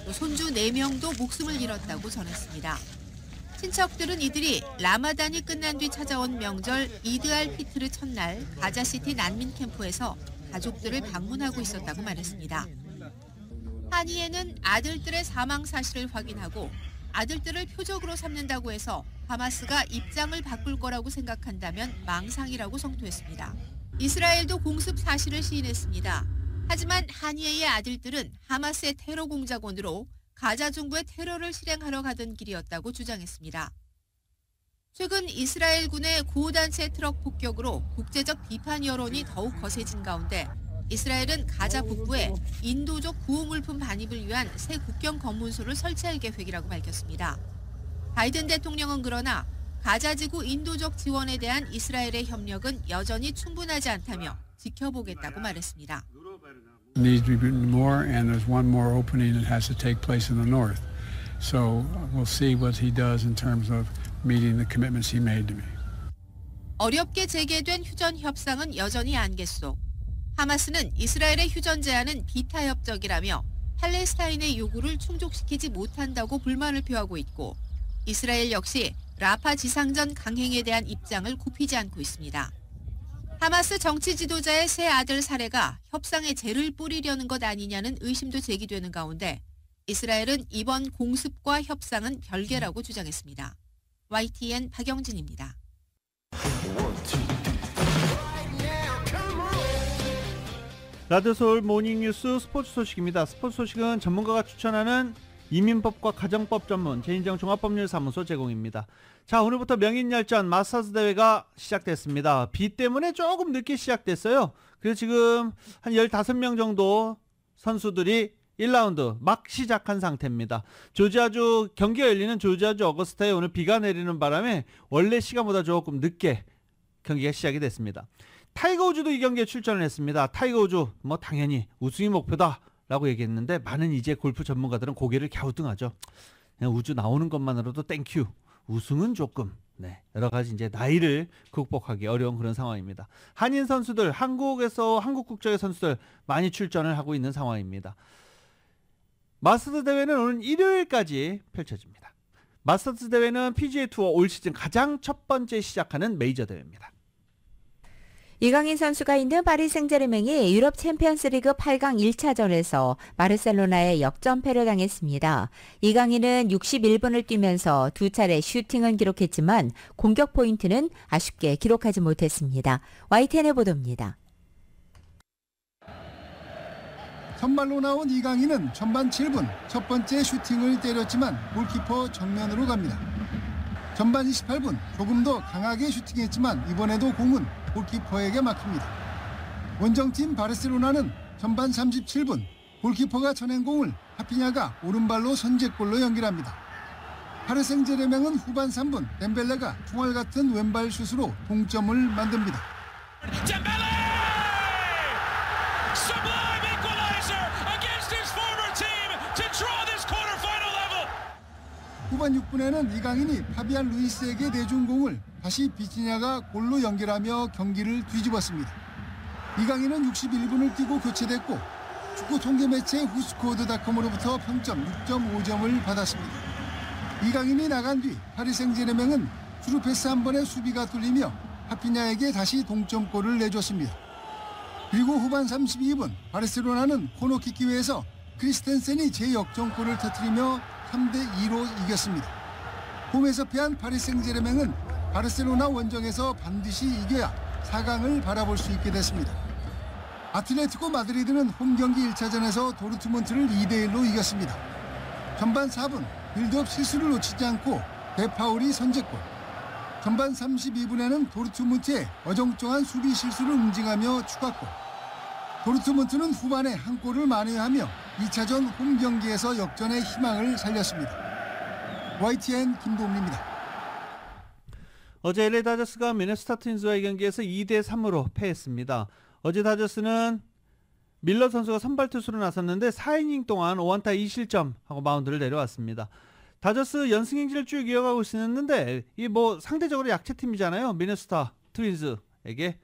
또 손주 4명도 목숨을 잃었다고 전했습니다. 친척들은 이들이 라마단이 끝난 뒤 찾아온 명절 이드 알 피트르 첫날 가자시티 난민 캠프에서 가족들을 방문하고 있었다고 말했습니다. 하니예는 아들들의 사망 사실을 확인하고 아들들을 표적으로 삼는다고 해서 하마스가 입장을 바꿀 거라고 생각한다면 망상이라고 성토했습니다. 이스라엘도 공습 사실을 시인했습니다. 하지만 하니예의 아들들은 하마스의 테러 공작원으로 가자 중부의 테러를 실행하러 가던 길이었다고 주장했습니다. 최근 이스라엘군의 고단체 트럭 폭격으로 국제적 비판 여론이 더욱 거세진 가운데 이스라엘은 가자 북부에 인도적 구호물품 반입을 위한 새 국경 검문소를 설치할 계획이라고 밝혔습니다. 바이든 대통령은 그러나 가자지구 인도적 지원에 대한 이스라엘의 협력은 여전히 충분하지 않다며 지켜보겠다고 말했습니다. Needs to be more, and there's one more opening that has to take place in the north. So we'll see what he does in terms of meeting the commitments he made to me. 어렵게 재개된 휴전 협상은 여전히 안개 속. 하마스는 이스라엘의 휴전 제안은 비타협적이라며 팔레스타인의 요구를 충족시키지 못한다고 불만을 표하고 있고 이스라엘 역시 라파 지상전 강행에 대한 입장을 굽히지 않고 있습니다. 하마스 정치 지도자의 세 아들 살해가 협상에 재를 뿌리려는 것 아니냐는 의심도 제기되는 가운데 이스라엘은 이번 공습과 협상은 별개라고 주장했습니다. YTN 박영진입니다. 라디오 서울 모닝뉴스 스포츠 소식입니다. 스포츠 소식은 전문가가 추천하는 이민법과 가정법 전문 제인정 종합법률사무소 제공입니다. 자, 오늘부터 명인열전 마스터즈 대회가 시작됐습니다. 비 때문에 조금 늦게 시작됐어요. 그래서 지금 한 15명 정도 선수들이 1라운드 막 시작한 상태입니다. 조지아주 경기가 열리는 조지아주 어거스타에 오늘 비가 내리는 바람에 원래 시간보다 조금 늦게 경기가 시작이 됐습니다. 타이거 우즈도 이 경기에 출전을 했습니다. 타이거 우즈 뭐 당연히 우승이 목표다라고 얘기했는데 많은 이제 골프 전문가들은 고개를 갸우뚱하죠. 그냥 우즈 나오는 것만으로도 땡큐. 우승은 조금 여러 가지 이제 나이를 극복하기 어려운 그런 상황입니다. 한인 선수들 한국 국적의 선수들 많이 출전을 하고 있는 상황입니다. 마스터즈 대회는 오늘 일요일까지 펼쳐집니다. 마스터즈 대회는 PGA 투어 올 시즌 가장 첫 번째 시작하는 메이저 대회입니다. 이강인 선수가 있는 파리 생제르맹이 유럽 챔피언스리그 8강 1차전에서 바르셀로나에 역전패를 당했습니다. 이강인은 61분을 뛰면서 두 차례 슈팅은 기록했지만 공격 포인트는 아쉽게 기록하지 못했습니다. YTN의 보도입니다. 선발로 나온 이강인은 전반 7분 첫 번째 슈팅을 때렸지만 골키퍼 정면으로 갑니다. 전반 28분 조금 더 강하게 슈팅했지만 이번에도 공은 골키퍼에게 막힙니다. 원정팀 바르셀로나는 전반 37분 골키퍼가 쳐낸 공을 하피냐가 오른발로 선제골로 연결합니다. 파리 생제르맹은 후반 3분 덴벨레가 총알 같은 왼발 슛으로 동점을 만듭니다. 후반 6분에는 이강인이 파비안 루이스에게 내준 공을 다시 비티냐가 골로 연결하며 경기를 뒤집었습니다. 이강인은 61분을 뛰고 교체됐고 축구 통계 매체 후스코어드닷컴으로부터 평점 6.5점을 받았습니다. 이강인이 나간 뒤 파리 생제르맹은 수루 패스 한 번에 수비가 뚫리며 하피냐에게 다시 동점골을 내줬습니다. 그리고 후반 32분 바르셀로나는 코너킥 기회에서 크리스텐센이 재역전골을 터뜨리며 3대2로 이겼습니다. 홈에서 패한 파리 생제르맹은 바르셀로나 원정에서 반드시 이겨야 4강을 바라볼 수 있게 됐습니다. 아틀레티코 마드리드는 홈 경기 1차전에서 도르트문트를 2대1로 이겼습니다. 전반 4분 빌드업 실수를 놓치지 않고 베파울이 선제골. 전반 32분에는 도르트문트의 어정쩡한 수비 실수를 응징하며 추가골. 도르트문트는 후반에 한 골을 만회하며 2차전 홈 경기에서 역전의 희망을 살렸습니다. YTN 김동민입니다. 어제 LA 다저스가 미네소타 트윈즈와의 경기에서 2대3으로 패했습니다. 어제 다저스는 밀러 선수가 선발 투수로 나섰는데 4이닝 동안 5안타 2실점하고 마운드를 내려왔습니다. 다저스 연승 행진을 쭉 이어가고 있었는데 이 뭐 상대적으로 약체팀이잖아요. 미네소타 트윈즈에게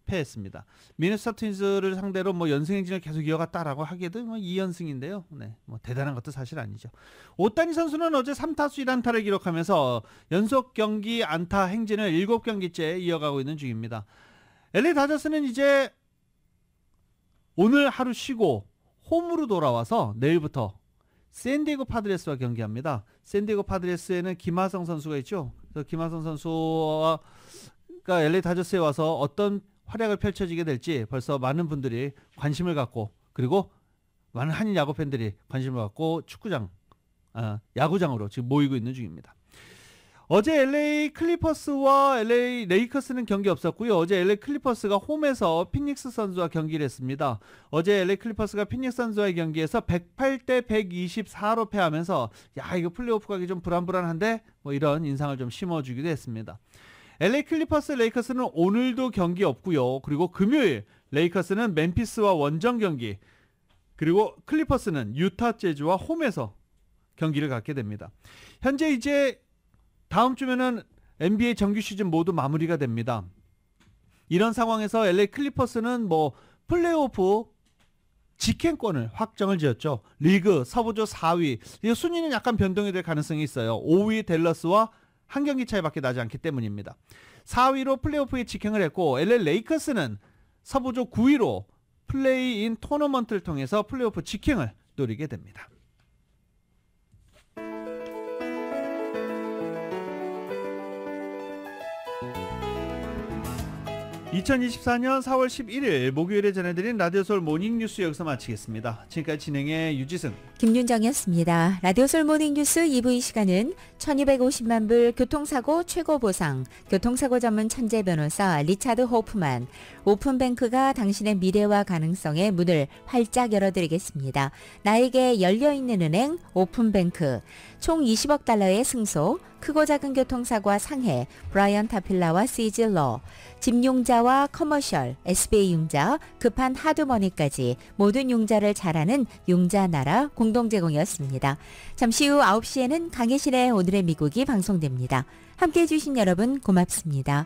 패했습니다. 미네소타 트윈즈를 상대로 뭐 연승 행진을 계속 이어갔다라고 하기에도 뭐 2연승인데요. 뭐 대단한 것도 사실 아니죠. 오타니 선수는 어제 3타수 1안타를 기록하면서 연속 경기 안타 행진을 7경기째 이어가고 있는 중입니다. LA 다저스는 이제 오늘 하루 쉬고 홈으로 돌아와서 내일부터 샌디에고 파드레스와 경기합니다. 샌디에고 파드레스에는 김하성 선수가 있죠. 그래서 김하성 선수가 LA 다저스에 와서 어떤 활약을 펼쳐지게 될지 벌써 많은 분들이 관심을 갖고 그리고 많은 한인 야구 팬들이 관심을 갖고 야구장으로 지금 모이고 있는 중입니다. 어제 LA 클리퍼스와 LA 레이커스는 경기 없었고요. 어제 LA 클리퍼스가 홈에서 피닉스 선즈와 경기를 했습니다. 어제 LA 클리퍼스가 피닉스 선즈와의 경기에서 108대 124로 패하면서 이거 플레이오프 가기 좀 불안불안한데 뭐 이런 인상을 좀 심어주기도 했습니다. LA 클리퍼스 레이커스는 오늘도 경기 없고요. 그리고 금요일 레이커스는 멤피스와 원정 경기 그리고 클리퍼스는 유타 재즈와 홈에서 경기를 갖게 됩니다. 현재 이제 다음 주면은 NBA 정규 시즌 모두 마무리가 됩니다. 이런 상황에서 LA 클리퍼스는 뭐 플레이오프 직행권을 확정을 지었죠. 리그 서부조 4위. 이 순위는 약간 변동이 될 가능성이 있어요. 5위 댈러스와 한 경기 차이밖에 나지 않기 때문입니다. 4위로 플레이오프에 직행을 했고 LA 레이커스는 서부조 9위로 플레이인 토너먼트를 통해서 플레이오프 직행을 노리게 됩니다. 2024년 4월 11일 목요일에 전해드린 라디오솔 모닝뉴스 여기서 마치겠습니다. 지금까지 진행의 유지승, 김윤정이었습니다. 라디오솔 모닝뉴스 2부 이 시간은 1250만 불 교통사고 최고 보상, 교통사고 전문 천재 변호사 리차드 호프만, 오픈뱅크가 당신의 미래와 가능성의 문을 활짝 열어드리겠습니다. 나에게 열려있는 은행 오픈뱅크, 총 20억 달러의 승소, 크고 작은 교통사고와 상해, 브라이언 타필라와 시즐러, 집융자와 커머셜, SBA 융자, 급한 하드머니까지 모든 융자를 잘하는 융자나라 공동 제공이었습니다. 잠시 후 9시에는 강혜실의 오늘의 미국이 방송됩니다. 함께해 주신 여러분 고맙습니다.